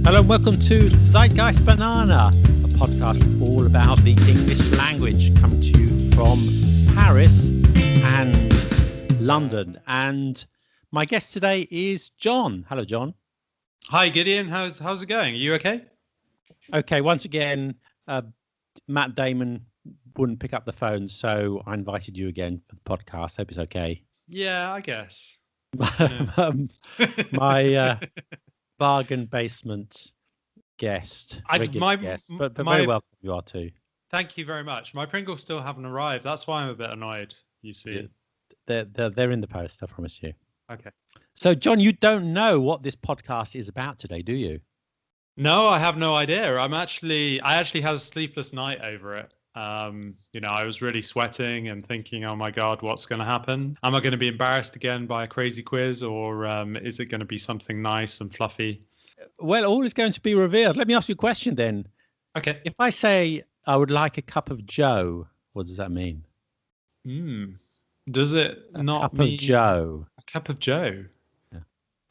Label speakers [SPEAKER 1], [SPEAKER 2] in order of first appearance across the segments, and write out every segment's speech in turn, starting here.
[SPEAKER 1] Hello and welcome to Zeitgeist Banana, a podcast all about the English language, coming to you from Paris and London. And my guest today is John. Hello, John.
[SPEAKER 2] Hi, Gideon. How's it going? Are you okay?
[SPEAKER 1] Okay, once again, Matt Damon wouldn't pick up the phone, so I invited you again for the podcast. Hope it's okay.
[SPEAKER 2] Yeah, I guess.
[SPEAKER 1] My bargain basement guest, regular guest, but very welcome you are too.
[SPEAKER 2] Thank you very much. My Pringles still haven't arrived. That's why I'm a bit annoyed, you see.
[SPEAKER 1] They're in the post, I promise you.
[SPEAKER 2] Okay.
[SPEAKER 1] So, John, you don't know what this podcast is about today, do you?
[SPEAKER 2] No, I have no idea. I actually had a sleepless night over it. I was really sweating and thinking, oh my God, what's going to happen? Am I going to be embarrassed again by a crazy quiz, or is it going to be something nice and fluffy?
[SPEAKER 1] Well, all is going to be revealed. Let me ask you a question then.
[SPEAKER 2] Okay.
[SPEAKER 1] If I say I would like a cup of Joe, what does that mean?
[SPEAKER 2] Does it not mean
[SPEAKER 1] a Joe?
[SPEAKER 2] A cup of Joe?
[SPEAKER 1] Yeah.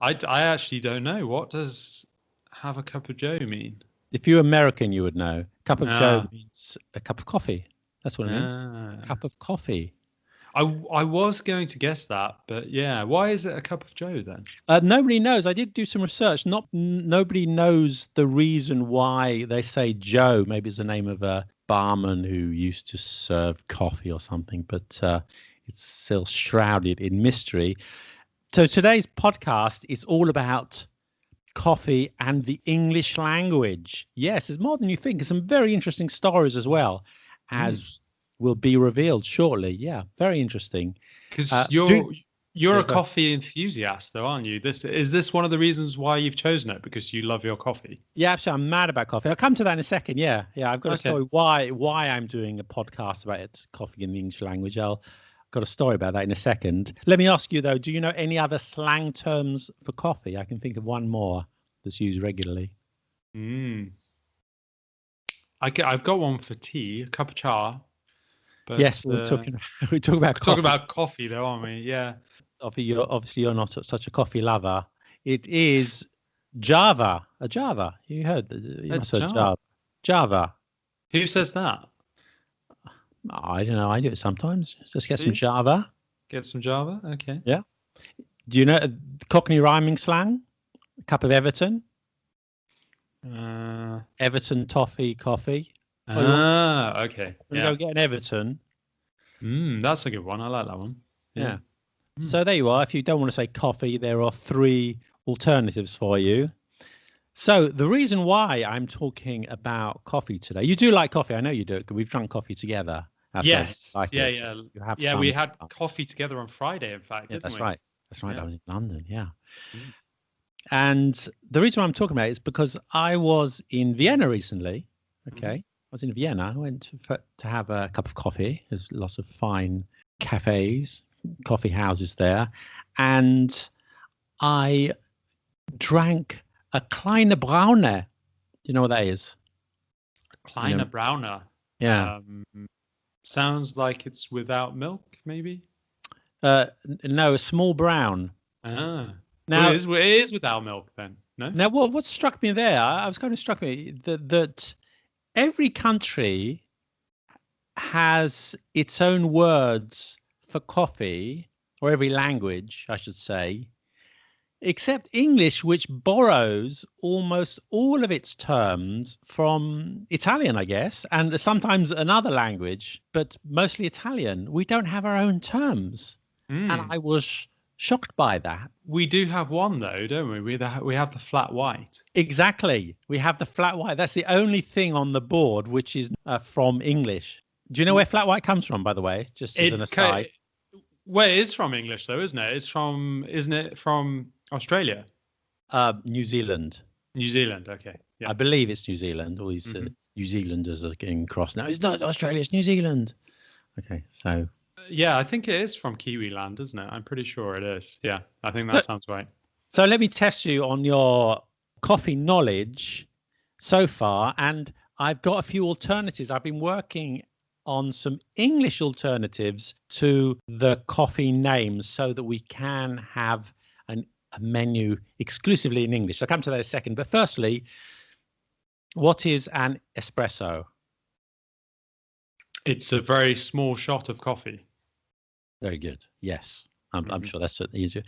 [SPEAKER 2] I actually don't know. What does have a cup of Joe mean?
[SPEAKER 1] If you're American, you would know. Cup of Joe means a cup of coffee. That's what it means. A cup of coffee.
[SPEAKER 2] I was going to guess that, but yeah. Why is it a cup of Joe then?
[SPEAKER 1] Nobody knows. I did do some research. Nobody knows the reason why they say Joe. Maybe it's the name of a barman who used to serve coffee or something, but it's still shrouded in mystery. So today's podcast is all about coffee and the English language. Yes, it's more than you think. There's some very interesting stories as well, as will be revealed shortly. Yeah, very interesting.
[SPEAKER 2] Because you're a coffee enthusiast, though, aren't you? Is this one of the reasons why you've chosen it? Because you love your coffee?
[SPEAKER 1] Yeah, absolutely. I'm mad about coffee. I'll come to that in a second. Yeah. I've got a story why I'm doing a podcast about coffee in the English language. I've got a story about that in a second. Let me ask you, though, do you know any other slang terms for coffee? I can think of one more that's used regularly.
[SPEAKER 2] I've got one for tea, a cup of cha. But,
[SPEAKER 1] yes, we're talking about
[SPEAKER 2] coffee, though, aren't we? Yeah.
[SPEAKER 1] Obviously, you're not such a coffee lover. It is Java. A Java. You heard? You must have heard Java.
[SPEAKER 2] Who says that?
[SPEAKER 1] I don't know. I do it sometimes. Just get some Java.
[SPEAKER 2] Get some Java. Okay.
[SPEAKER 1] Yeah. Do you know Cockney rhyming slang? A cup of Everton. Everton toffee coffee.
[SPEAKER 2] Okay.
[SPEAKER 1] Go get an Everton.
[SPEAKER 2] That's a good one. I like that one.
[SPEAKER 1] Yeah. So there you are. If you don't want to say coffee, there are three alternatives for you. So the reason why I'm talking about coffee today, you do like coffee. I know you do. We've drunk coffee together.
[SPEAKER 2] Yes. We had coffee together on Friday, in fact.
[SPEAKER 1] That's right. That's right. I was in London. Yeah. And the reason why I'm talking about it is because I was in Vienna recently. Okay. I was in Vienna. I went to have a cup of coffee. There's lots of fine cafes, coffee houses there. And I drank a kleine Braune. Do you know what that is?
[SPEAKER 2] A kleine Braune?
[SPEAKER 1] Yeah.
[SPEAKER 2] Sounds like it's without milk, maybe?
[SPEAKER 1] No, a small brown.
[SPEAKER 2] Now, well, it is without milk then, no?
[SPEAKER 1] Now, what struck me there, I was kind of struck me that every country has its own words for coffee, or every language, I should say, except English, which borrows almost all of its terms from Italian, I guess, and sometimes another language, but mostly Italian. We don't have our own terms. And I was shocked by that.
[SPEAKER 2] We do have one, though, don't we? We have the flat white.
[SPEAKER 1] Exactly. We have the flat white. That's the only thing on the board which is from English. Do you know where flat white comes from, by the way? Just as an aside.
[SPEAKER 2] Well, it is from English, though, isn't it? Isn't it from Australia?
[SPEAKER 1] New Zealand.
[SPEAKER 2] New Zealand, okay. Yeah.
[SPEAKER 1] I believe it's New Zealand. All these New Zealanders are getting cross now. It's not Australia, it's New Zealand. Okay, so...
[SPEAKER 2] Yeah, I think it is from Kiwi land, isn't it? I'm pretty sure it is. Yeah, I think that sounds right.
[SPEAKER 1] So let me test you on your coffee knowledge so far, and I've got a few alternatives. I've been working on some English alternatives to the coffee names so that we can have an a menu exclusively in English. I'll come to that in a second. But firstly, what is an espresso?
[SPEAKER 2] It's a very small shot of coffee.
[SPEAKER 1] Very good. Yes, I'm sure that's easier.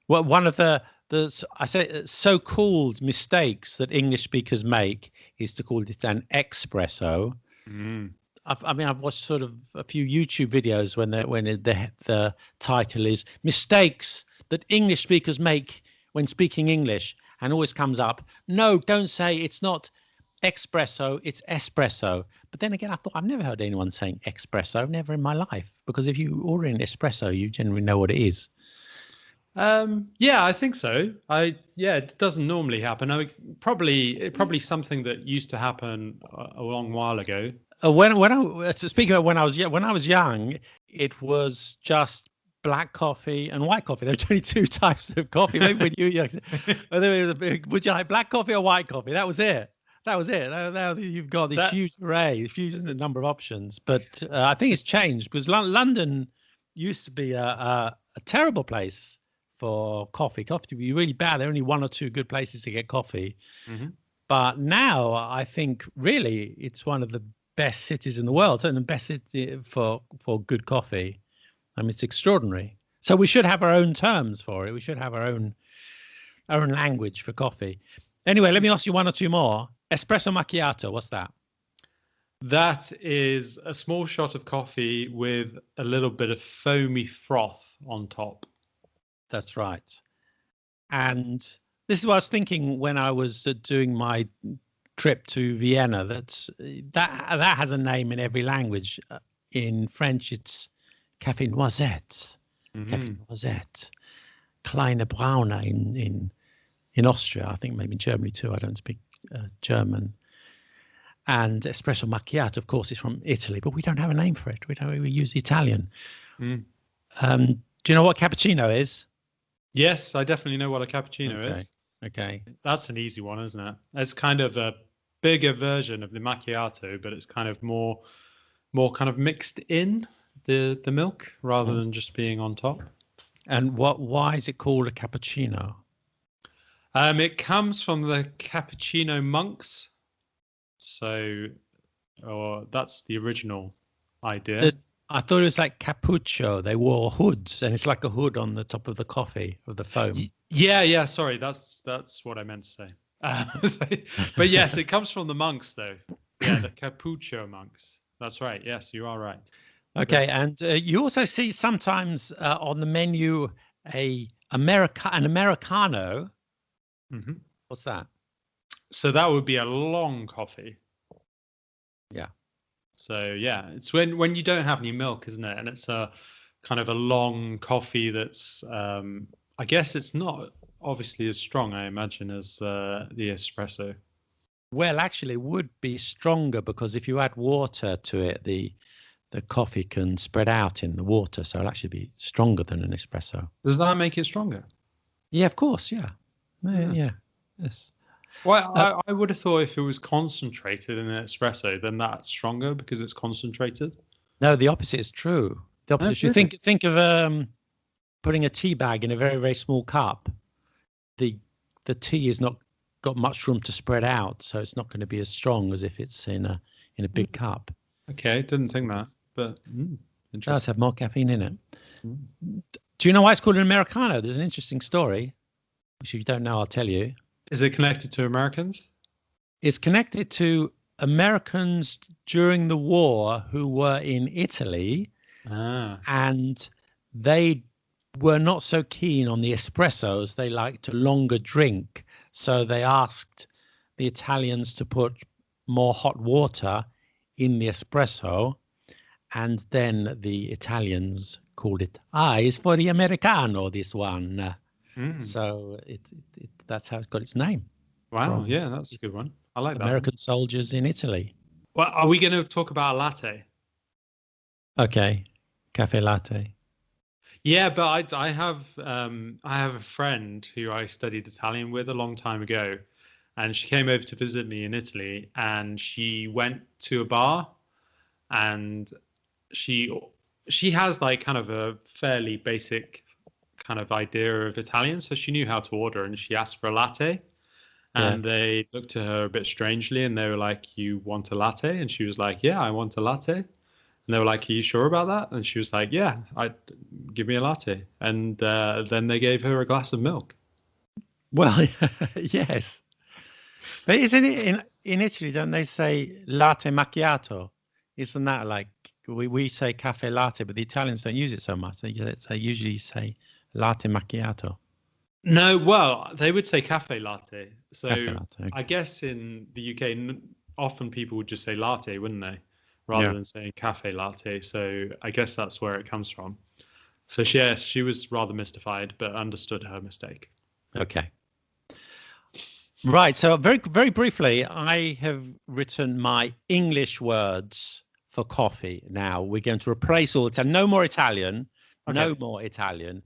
[SPEAKER 1] Well, one of the I say so-called mistakes that English speakers make is to call it an espresso. I've watched sort of a few YouTube videos when the title is mistakes that English speakers make when speaking English, and always comes up, no, don't say it's not espresso, it's espresso. But then again, I thought I've never heard anyone saying espresso, never in my life, because if you order an espresso, you generally know what it is.
[SPEAKER 2] Yeah, I think so. It doesn't normally happen. I mean, probably something that used to happen a long while ago.
[SPEAKER 1] Speaking of when I was young, it was just black coffee and white coffee. There were only two types of coffee. Maybe when you would you like black coffee or white coffee? That was it. Now you've got this huge number of options. But I think it's changed because London used to be a terrible place for coffee. Coffee to be really bad. There are only one or two good places to get coffee. But now I think really it's one of the best cities in the world, and the best city for good coffee. I mean, it's extraordinary. So we should have our own terms for it. We should have our own language for coffee. Anyway, let me ask you one or two more. Espresso macchiato, what's that?
[SPEAKER 2] That is a small shot of coffee with a little bit of foamy froth on top.
[SPEAKER 1] That's right. And this is what I was thinking when I was doing my trip to Vienna. That has a name in every language. In French, it's Café Noisette, Café Noisette, Kleine Braune in Austria. I think maybe in Germany too. I don't speak German. And Espresso Macchiato, of course, is from Italy, but we don't have a name for it. We use the Italian. Do you know what cappuccino is?
[SPEAKER 2] Yes, I definitely know what a cappuccino is.
[SPEAKER 1] Okay.
[SPEAKER 2] That's an easy one, isn't it? It's kind of a bigger version of the macchiato, but it's kind of more kind of mixed in the milk rather than just being on top.
[SPEAKER 1] And why is it called a cappuccino?
[SPEAKER 2] It comes from the cappuccino monks. So, that's the original idea.
[SPEAKER 1] I thought it was like cappuccio. They wore hoods, and it's like a hood on the top of the coffee, of the foam.
[SPEAKER 2] Yeah. Sorry, that's what I meant to say. But yes, it comes from the monks, though. Yeah, the cappuccio monks. That's right. Yes, you are right.
[SPEAKER 1] Okay, and you also see sometimes on the menu an Americano. What's that?
[SPEAKER 2] So that would be a long coffee.
[SPEAKER 1] Yeah.
[SPEAKER 2] So yeah, it's when you don't have any milk, isn't it? And it's a kind of a long coffee that's I guess it's not obviously as strong, I imagine, as the espresso.
[SPEAKER 1] Well, actually, it would be stronger because if you add water to it, the coffee can spread out in the water, so it'll actually be stronger than an espresso.
[SPEAKER 2] Does that make it stronger?
[SPEAKER 1] Yeah, of course. Yeah. Yes.
[SPEAKER 2] Well, I would have thought if it was concentrated in an espresso, then that's stronger because it's concentrated.
[SPEAKER 1] No, the opposite is true. The opposite. You think of putting a tea bag in a very, very small cup. The tea has not got much room to spread out, so it's not going to be as strong as if it's in a big cup.
[SPEAKER 2] Okay, didn't think that, but
[SPEAKER 1] it does have more caffeine in it. Do you know why it's called an Americano? There's an interesting story, which if you don't know, I'll tell you.
[SPEAKER 2] Is it connected to Americans?
[SPEAKER 1] It's connected to Americans during the war who were in Italy, and they were not so keen on the espressos. They liked a longer drink, so they asked the Italians to put more hot water in the espresso, and then the Italians called it, it's for the Americano, this one. So that's how it's got its name.
[SPEAKER 2] Wow, yeah, that's a good one. I like that.
[SPEAKER 1] American soldiers in Italy.
[SPEAKER 2] Well, are we going to talk about a latte?
[SPEAKER 1] Okay, cafe latte.
[SPEAKER 2] Yeah, but I have a friend who I studied Italian with a long time ago, and she came over to visit me in Italy, and she went to a bar, and she has like kind of a fairly basic kind of idea of Italian, so she knew how to order, and she asked for a latte. And they looked at her a bit strangely, and they were like, "You want a latte?" And she was like, "Yeah, I want a latte." And they were like, "Are you sure about that?" And she was like, "Yeah, give me a latte." And then they gave her a glass of milk.
[SPEAKER 1] Well, yes. But isn't it in Italy, don't they say latte macchiato? Isn't that like we say cafe latte, but the Italians don't use it so much. They usually say latte macchiato.
[SPEAKER 2] No, well, they would say cafe latte. So
[SPEAKER 1] Cafe latte. Okay.
[SPEAKER 2] I guess in the UK, often people would just say latte, wouldn't they? Rather
[SPEAKER 1] Yeah.
[SPEAKER 2] than saying cafe latte. So I guess that's where it comes from. So she was rather mystified, but understood her mistake.
[SPEAKER 1] Okay. Right. So very, very briefly, I have written my English words for coffee. Now we're going to replace all the time. No more Italian.
[SPEAKER 2] Okay.
[SPEAKER 1] No more Italian.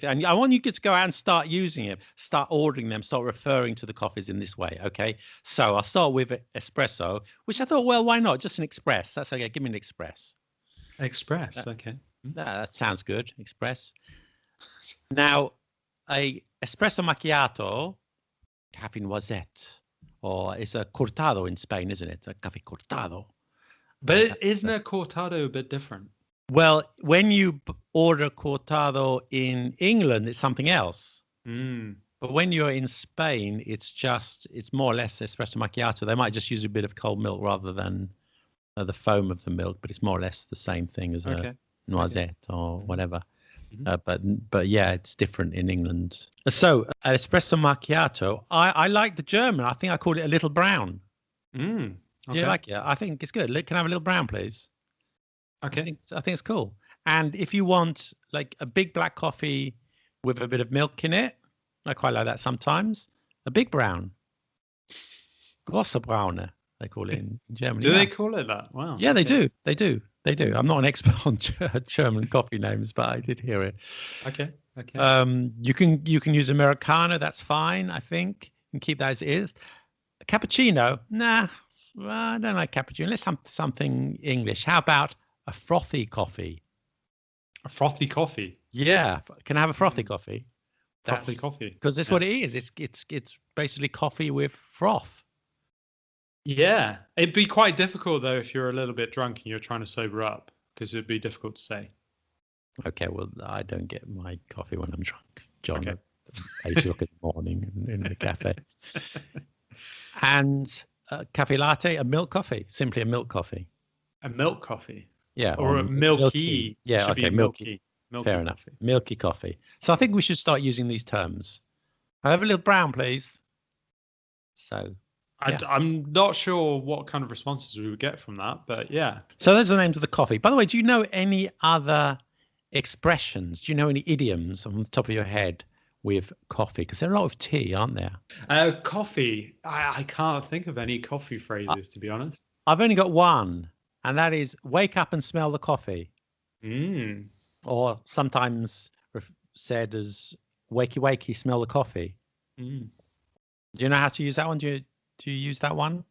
[SPEAKER 1] And I want you to go out and start using it, start ordering them, start referring to the coffees in this way. Okay. So I'll start with espresso, which I thought, well, why not? Just an express. That's okay. Give me an express.
[SPEAKER 2] Express. Okay.
[SPEAKER 1] That sounds good. Express. Now, a espresso macchiato, cafe noisette, or it's a cortado in Spain, isn't it? A cafe cortado.
[SPEAKER 2] But isn't a cortado a bit different?
[SPEAKER 1] Well, when you order cortado in England, it's something else. But when you're in Spain, it's more or less espresso macchiato. They might just use a bit of cold milk rather than the foam of the milk, but it's more or less the same thing as a noisette or whatever. But yeah, it's different in England. So an espresso macchiato, I like the German. I think I called it a little brown. Do you like it? I think it's good. Can I have a little brown, please?
[SPEAKER 2] Okay.
[SPEAKER 1] I think it's cool. And if you want like a big black coffee with a bit of milk in it, I quite like that sometimes. A big brown. Große Braune, they call it in Germany.
[SPEAKER 2] Do they call it that? Wow.
[SPEAKER 1] Yeah, they do. They do. I'm not an expert on German coffee names, but I did hear it.
[SPEAKER 2] Okay.
[SPEAKER 1] You can use Americano. That's fine, I think. And keep that as it is. Cappuccino, nah. Well, I don't like cappuccino. Let's something English. How about a frothy coffee?
[SPEAKER 2] A frothy coffee.
[SPEAKER 1] Yeah. Can I have a frothy coffee?
[SPEAKER 2] Frothy coffee.
[SPEAKER 1] Because that's what it is. It's basically coffee with froth.
[SPEAKER 2] Yeah. It'd be quite difficult though if you're a little bit drunk and you're trying to sober up, because it'd be difficult to say.
[SPEAKER 1] Okay, well, I don't get my coffee when I'm drunk, John.
[SPEAKER 2] Okay.
[SPEAKER 1] At 8 o'clock in the morning in the cafe. And cafe latte, a milk coffee, simply a milk coffee.
[SPEAKER 2] A milk coffee.
[SPEAKER 1] Yeah.
[SPEAKER 2] Or a milky.
[SPEAKER 1] Yeah, okay, milky. Fair enough.
[SPEAKER 2] Coffee.
[SPEAKER 1] Milky coffee. So I think we should start using these terms. I have a little brown, please. So yeah.
[SPEAKER 2] I'm not sure what kind of responses we would get from that, but yeah.
[SPEAKER 1] So those are the names of the coffee. By the way, do you know any other expressions? Do you know any idioms on the top of your head with coffee? Because there are a lot of tea, aren't there?
[SPEAKER 2] Coffee. I can't think of any coffee phrases, to be honest.
[SPEAKER 1] I've only got one, and that is wake up and smell the coffee. Or sometimes said as wakey, wakey, smell the coffee. Do you know how to use that one? Do you use that one? Do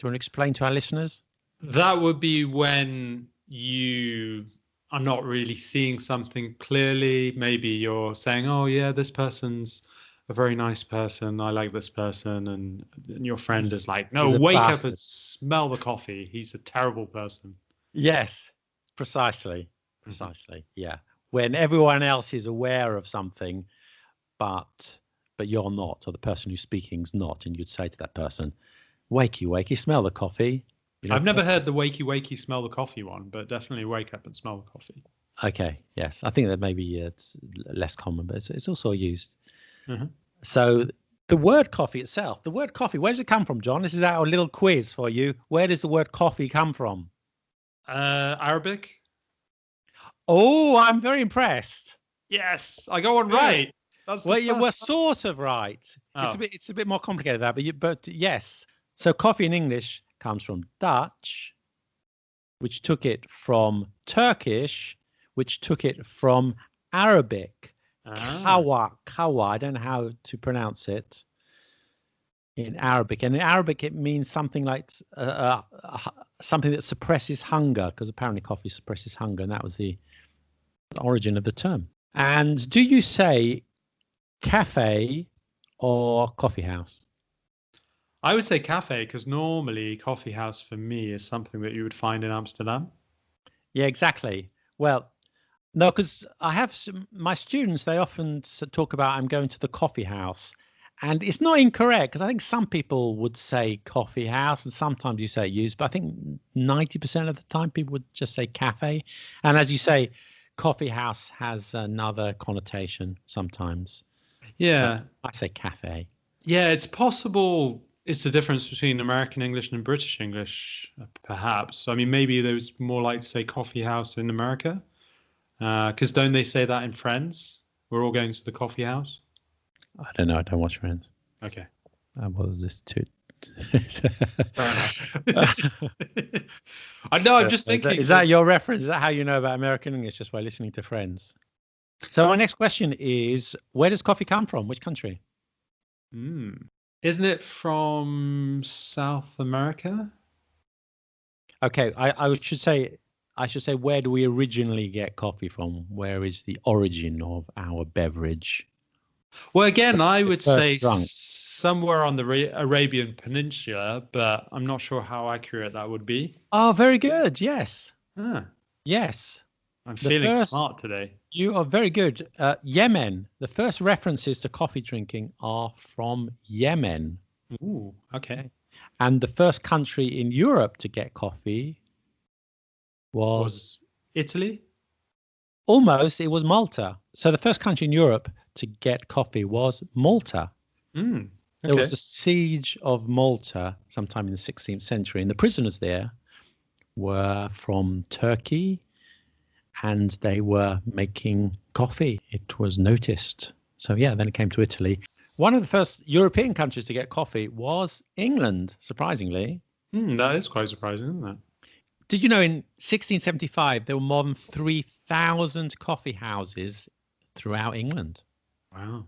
[SPEAKER 1] you want to explain to our listeners?
[SPEAKER 2] That would be when you are not really seeing something clearly. Maybe you're saying, oh, yeah, this person's a very nice person. I like this person. And your friend is like, no, wake up and smell the coffee. He's a terrible person.
[SPEAKER 1] Yes, precisely. Yeah. When everyone else is aware of something, but you're not, or the person who's speaking is not, and you'd say to that person, wakey, wakey, smell the coffee.
[SPEAKER 2] I've never heard the wakey, wakey, smell the coffee one, but definitely wake up and smell the coffee.
[SPEAKER 1] Okay, yes. I think that maybe it's less common, but it's also used. So the word coffee itself, where does it come from, John? This is our little quiz for you. Where does the word coffee come from?
[SPEAKER 2] Arabic.
[SPEAKER 1] Oh, I'm very impressed.
[SPEAKER 2] Yes, I got one right.
[SPEAKER 1] You were sort of right. Oh. It's a bit more complicated than that, but yes. So coffee in English comes from Dutch, which took it from Turkish, which took it from Arabic. Kawa. I don't know how to pronounce it in Arabic. And in Arabic, it means something like something that suppresses hunger, because apparently coffee suppresses hunger, and that was the origin of the term. And do you say cafe or coffee house?
[SPEAKER 2] I would say cafe because normally coffee house for me is something that you would find in Amsterdam.
[SPEAKER 1] Yeah, exactly. Well, no, because I have my students, they often talk about I'm going to the coffee house. And it's not incorrect because I think some people would say coffee house and sometimes you say use, but I think 90% of the time people would just say cafe. And as you say, coffee house has another connotation sometimes. So
[SPEAKER 2] Yeah.
[SPEAKER 1] I say cafe.
[SPEAKER 2] Yeah, it's possible it's the difference between American English and British English, perhaps. I mean, maybe there's more like to say coffee house in America. Because don't they say that in Friends? We're all going to the coffee house.
[SPEAKER 1] I don't know. I don't watch Friends.
[SPEAKER 2] Okay,
[SPEAKER 1] I was just too.
[SPEAKER 2] fair enough. I know. I'm just thinking
[SPEAKER 1] Is that
[SPEAKER 2] that.
[SPEAKER 1] your reference? Is that how you know about American English? Just by listening to Friends? So my next question is, where does coffee come from? Which country?
[SPEAKER 2] Hmm, isn't it from South America?
[SPEAKER 1] Okay, I should say where do we originally get coffee from? Where is the origin of our beverage?
[SPEAKER 2] Well, again, I
[SPEAKER 1] The
[SPEAKER 2] would say
[SPEAKER 1] first drunk.
[SPEAKER 2] somewhere on the Arabian Peninsula, but I'm not sure how accurate that would be.
[SPEAKER 1] Oh, very good. Yes.
[SPEAKER 2] Ah,
[SPEAKER 1] Yes.
[SPEAKER 2] I'm
[SPEAKER 1] The
[SPEAKER 2] feeling
[SPEAKER 1] first,
[SPEAKER 2] smart today.
[SPEAKER 1] you are very good. Yemen. The first references to coffee drinking are from Yemen.
[SPEAKER 2] Ooh, okay.
[SPEAKER 1] Okay. And the first country in Europe to get coffee was
[SPEAKER 2] Was Italy?
[SPEAKER 1] almost, it was Malta. So the first country in Europe to get coffee was Malta.
[SPEAKER 2] Mm,
[SPEAKER 1] There was
[SPEAKER 2] okay.
[SPEAKER 1] the siege of Malta sometime in the 16th century, and the prisoners there were from Turkey and they were making coffee. It was noticed. So, yeah, then it came to Italy. One of the first European countries to get coffee was England, surprisingly.
[SPEAKER 2] That is quite surprising, isn't it?
[SPEAKER 1] Did you know in 1675 there were more than 3,000 coffee houses throughout England?
[SPEAKER 2] Wow.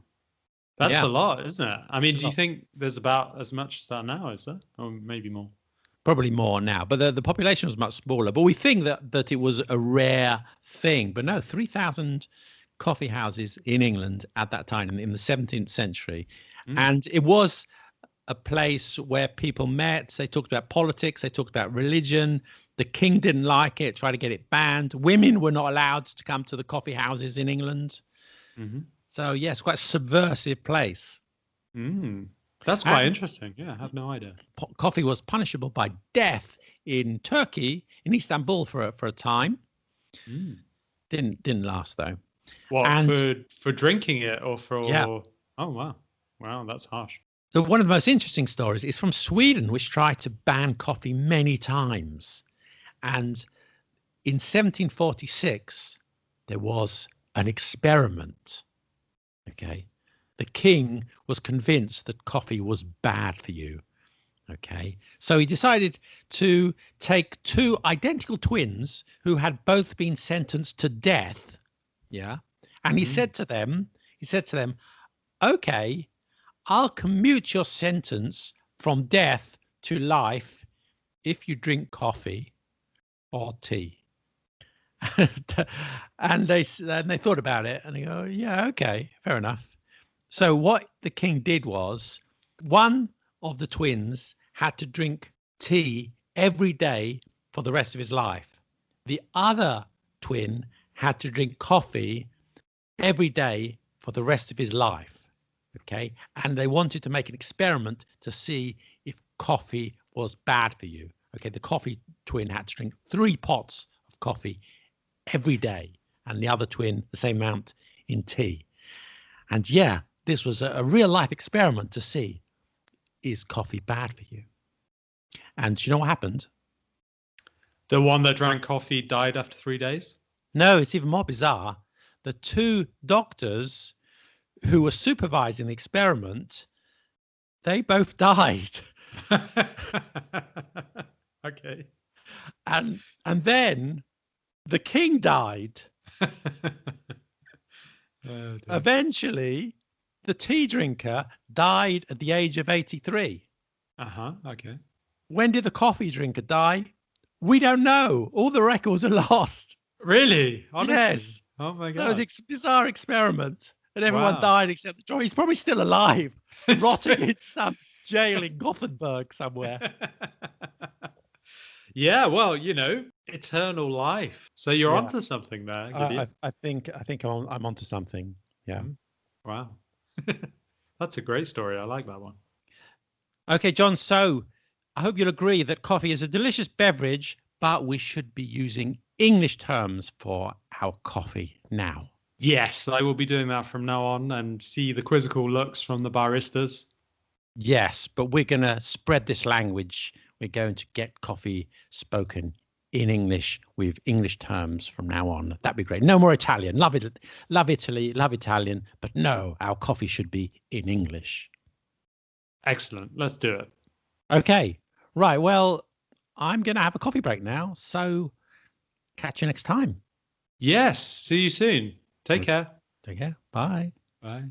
[SPEAKER 2] That's
[SPEAKER 1] Yeah,
[SPEAKER 2] a lot, isn't it? I
[SPEAKER 1] it's
[SPEAKER 2] mean,
[SPEAKER 1] a
[SPEAKER 2] do you
[SPEAKER 1] lot.
[SPEAKER 2] think there's about as much as that now, is there? Or maybe more?
[SPEAKER 1] Probably more now, but the population was much smaller. But we think that it was a rare thing. But no, 3,000 coffee houses in England at that time in the 17th century.
[SPEAKER 2] Mm,
[SPEAKER 1] And it was a place where people met. They talked about politics, they talked about religion. The king didn't like it, tried to get it banned. Women were not allowed to come to the coffee houses in England.
[SPEAKER 2] hmm
[SPEAKER 1] So, yes, quite a subversive place.
[SPEAKER 2] mm. That's quite
[SPEAKER 1] And
[SPEAKER 2] interesting. Yeah, I have no idea.
[SPEAKER 1] coffee was punishable by death in Turkey, in Istanbul for a time.
[SPEAKER 2] Mm.
[SPEAKER 1] Didn't last though.
[SPEAKER 2] What
[SPEAKER 1] And
[SPEAKER 2] for drinking it or
[SPEAKER 1] yeah,
[SPEAKER 2] for? Oh wow, wow, that's harsh.
[SPEAKER 1] so one of the most interesting stories is from Sweden, which tried to ban coffee many times. And in 1746, there was an experiment. Okay. The king was convinced that coffee was bad for you. Okay. So he decided to take two identical twins who had both been sentenced to death. Yeah. And
[SPEAKER 2] Mm.
[SPEAKER 1] he said to them, okay, I'll commute your sentence from death to life if you drink coffee or tea. And they thought about it and they go, yeah, okay, fair enough. So what the king did was one of the twins had to drink tea every day for the rest of his life. The other twin had to drink coffee every day for the rest of his life. Okay. And they wanted to make an experiment to see if coffee was bad for you. Okay. The coffee twin had to drink 3 pots of coffee every day, and the other twin the same amount in tea. And yeah, this was a real life experiment to see, is coffee bad for you? And you know what happened?
[SPEAKER 2] The one that drank coffee died after 3 days.
[SPEAKER 1] No, it's even more bizarre. The two doctors who were supervising the experiment, they both died.
[SPEAKER 2] Okay.
[SPEAKER 1] And then the king died.
[SPEAKER 2] Oh dear.
[SPEAKER 1] Eventually, the tea drinker died at the age of 83.
[SPEAKER 2] Uh-huh. Okay.
[SPEAKER 1] When did the coffee drinker die? We don't know. All the records are lost.
[SPEAKER 2] Really? Honestly?
[SPEAKER 1] Yes.
[SPEAKER 2] Oh my
[SPEAKER 1] So it was
[SPEAKER 2] God.
[SPEAKER 1] bizarre experiment, and everyone
[SPEAKER 2] Wow.
[SPEAKER 1] died except the John. He's probably still alive,
[SPEAKER 2] It's
[SPEAKER 1] rotting
[SPEAKER 2] re-
[SPEAKER 1] in some jail in Gothenburg somewhere.
[SPEAKER 2] Yeah, well, eternal life. So you're
[SPEAKER 1] Yeah,
[SPEAKER 2] onto something there,
[SPEAKER 1] I
[SPEAKER 2] Gideon.
[SPEAKER 1] think I'm onto something. Yeah.
[SPEAKER 2] Mm, wow. That's a great story. I like that one.
[SPEAKER 1] Okay, John. So I hope you'll agree that coffee is a delicious beverage, but we should be using English terms for our coffee now.
[SPEAKER 2] Yes, I will be doing that from now on and see the quizzical looks from the baristas.
[SPEAKER 1] Yes, but we're going to spread this language. We're going to get coffee spoken in English with English terms from now on. That'd be great. No more Italian. Love it. Love Italy. Love Italian. But no, our coffee should be in English.
[SPEAKER 2] Excellent. Let's do it.
[SPEAKER 1] Okay. Right. Well, I'm going to have a coffee break now. So catch you next time.
[SPEAKER 2] Yes. See you soon. Take
[SPEAKER 1] Okay.
[SPEAKER 2] care.
[SPEAKER 1] Take care. Bye.
[SPEAKER 2] Bye.